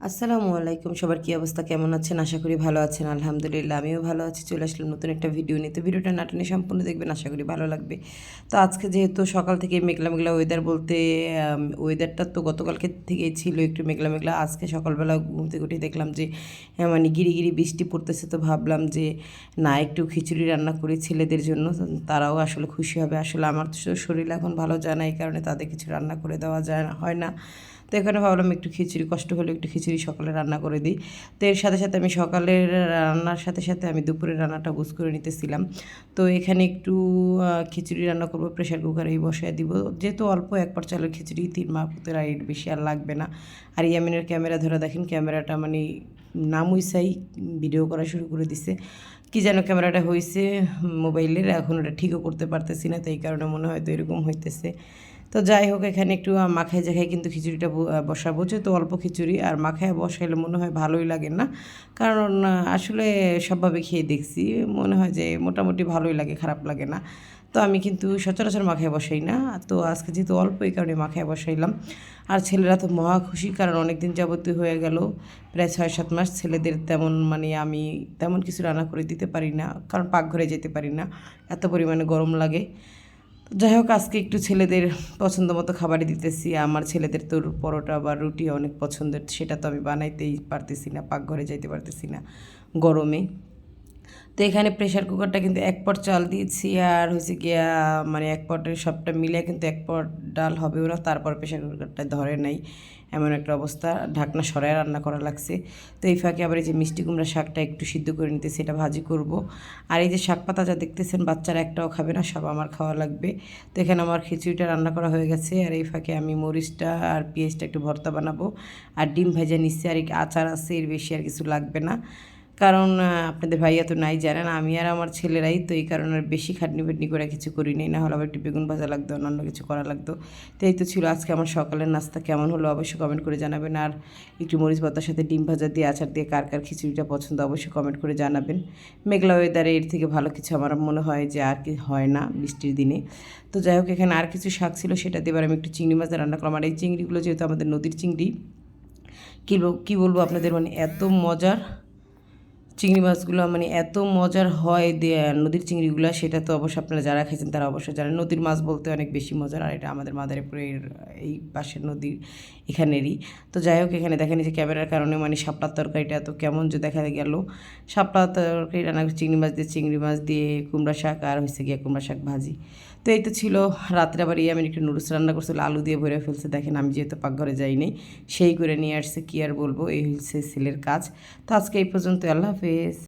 আসসালামু আলাইকুম, সবার কী অবস্থা, কেমন আছেন? আশা করি ভালো আছেন। আলহামদুলিল্লাহ আমিও ভালো আছি। চলে আসলাম নতুন একটা ভিডিও নিয়ে। তো ভিডিওটা না টেনে সম্পূর্ণ দেখবেন, আশা করি ভালো লাগবে। তো আজকে যেহেতু সকাল থেকে মেঘলা মেঘলা ওয়েদার বলতে ওয়েদারটা তো গতকালকে থেকেই ছিল একটু মেঘলা মেঘলা। আজকে সকালবেলা ঘুম থেকে উঠে দেখলাম যে মানে গিরি গিরি বৃষ্টি পড়তেছে। তো ভাবলাম যে না, একটু খিচুড়ি রান্না করি ছেলেদের জন্য, তারাও আসলে খুশি হবে। আসলে আমার তো শরীর এখন ভালো যায় না, এই কারণে তাদের কিছু রান্না করে দেওয়া যায় না, হয় না। তো এখানে ভাবলাম একটু খিচুড়ি, কষ্ট হলে একটু খিচুড়ি সকালে রান্না করে দিই। তো এর সাথে সাথে আমি সকালের রান্নার সাথে সাথে আমি দুপুরের রান্নাটা বুঝ করে নিতেছিলাম। তো এখানে একটু খিচুড়ি রান্না করবো, প্রেশার কুকারেই বসায় দিব। যেহেতু অল্প এক পর চালের খিচুড়ি, 3 মাপুতের আর এর বেশি আর লাগবে না। আর ইয়ামিনের ক্যামেরা ধরে দেখেন, ক্যামেরাটা মানে নামুইসাই ভিডিও করা শুরু করে দিছে। কি যেন ক্যামেরাটা হয়েছে মোবাইলের, এখন ওটা ঠিকও করতে পারতেছি না, তো এই কারণে মনে হয় তো এরকম হইতেছে। তো যাই হোক, এখানে একটু মাখায় জাখায় কিন্তু খিচুড়িটা বসাবো। যেহেতু অল্প খিচুড়ি আর মাখায় বসাইলে মনে হয় ভালোই লাগে না, কারণ আসলে সবভাবে খেয়ে দেখছি, মনে হয় যে মোটামুটি ভালোই লাগে, খারাপ লাগে না। তো আমি কিন্তু সচরাচর মাখায় বসাই না, তো আজকে যেহেতু অল্প এই কারণে মাখায় বসাইলাম। আর ছেলেরা তো মহা খুশি, কারণ অনেক দিন যাবতীয় হয়ে গেল, প্রায় 6-7 মাস ছেলেদের তেমন মানে আমি তেমন কিছু রান্না করে দিতে পারি না, কারণ পাকঘরে যেতে পারি না, এত পরিমাণে গরম লাগে। যাই হোক, আজকে একটু ছেলেদের পছন্দ মতো খাবারই দিতেছি। আমার ছেলেদের তো পরোটা বা রুটি অনেক পছন্দের, সেটা তো আমি বানাইতেই পারতেছি না, পাকঘরে যাইতে পারতেছি না গরমে। তো এখানে প্রেশার কুকারটা কিন্তু 1 পট চাল দিয়েছি, আর হয়েছে গিয়া মানে 1 পটের সবটা মিলে কিন্তু 1 পট ডাল হবেও না, তারপর প্রেশার কুকারটা ধরে নাই, এমন একটা অবস্থা, ঢাকনা সরায় রান্না করা লাগছে। তো এই ফাঁকে আবার এই যে মিষ্টি কুমড়া শাকটা একটু সিদ্ধ করে নিতে, সেটা ভাজি করব। আর এই যে শাক পাতা যা দেখতেছেন, বাচ্চারা একটাও খাবে না, সব আমার খাওয়া লাগবে। তো এখানে আমার খিচুড়িটা রান্না করা হয়ে গেছে, আর এই ফাঁকে আমি মরিচটা আর পেঁয়াজটা একটু ভর্তা বানাবো, আর ডিম ভেজে নিচ্ছি, আর আচার আছে, এর বেশি আর কিছু লাগবে না। কারণ আপনাদের ভাইয়া তো নাই, জানেন আমি আর আমার ছেলেরাই, তো এই কারণে আর বেশি খাটনি ফাটনি করে কিছু করি নি, না হলে আবার একটু বেগুন ভাজা লাগতো, অন্যান্য কিছু করা লাগতো। তো এই তো ছিল আজকে আমার সকালের নাস্তা। কেমন হলো অবশ্যই কমেন্ট করে জানাবেন। আর একটু মরিচ ভর্তার সাথে ডিম ভাজা দিয়ে আচার দিয়ে কার কার খিচুড়িটা পছন্দ অবশ্যই কমেন্ট করে জানাবেন। মেঘলা ওয়েদারে এর থেকে ভালো কিছু আমার মনে হয় যে আর কি হয় না বৃষ্টির দিনে। তো যাই হোক, এখানে আর কিছু শাক ছিল, সেটা দিয়ে এবার আমি একটু চিংড়ি মাছ রান্না করলাম। আর এই চিংড়িগুলো যেহেতু আমাদের নদীর চিংড়ি, কী বলবো আপনাদের, মানে এত মজার চিংড়ি মাছগুলো, মানে এত মজার হয় নদীর চিংড়িগুলো, সেটা তো অবশ্যই আপনারা যারা খেয়েছেন তারা অবশ্যই জানেন। নদীর মাছ বলতে অনেক বেশি মজার, আর এটা আমাদের মাদারীপুরের এই পাশের নদীর এখানেরই। তো যাই হোক, এখানে দেখেন যে ক্যামেরার কারণে মানে শাপলার তরকারিটা এত কেমন যে দেখা গেল। শাপলা তরকারি রান্না চিংড়ি মাছ দিয়ে কুমড়া শাক, আর হয়েছে গিয়ে কুমড়া শাক ভাজি। তো এই তো ছিল। রাত্রে আবার আমি একটু নুডলস রান্না করছিল, আলু দিয়ে ভরে ফেলছে। দেখেন আমি যেহেতু পাকঘরে যাইনি, সেই করে নিয়ে আসছে, কী আর বলবো, এই হচ্ছে ছেলের কাজ। তো আজকে এই পর্যন্ত, আল্লাহ হাফেজ।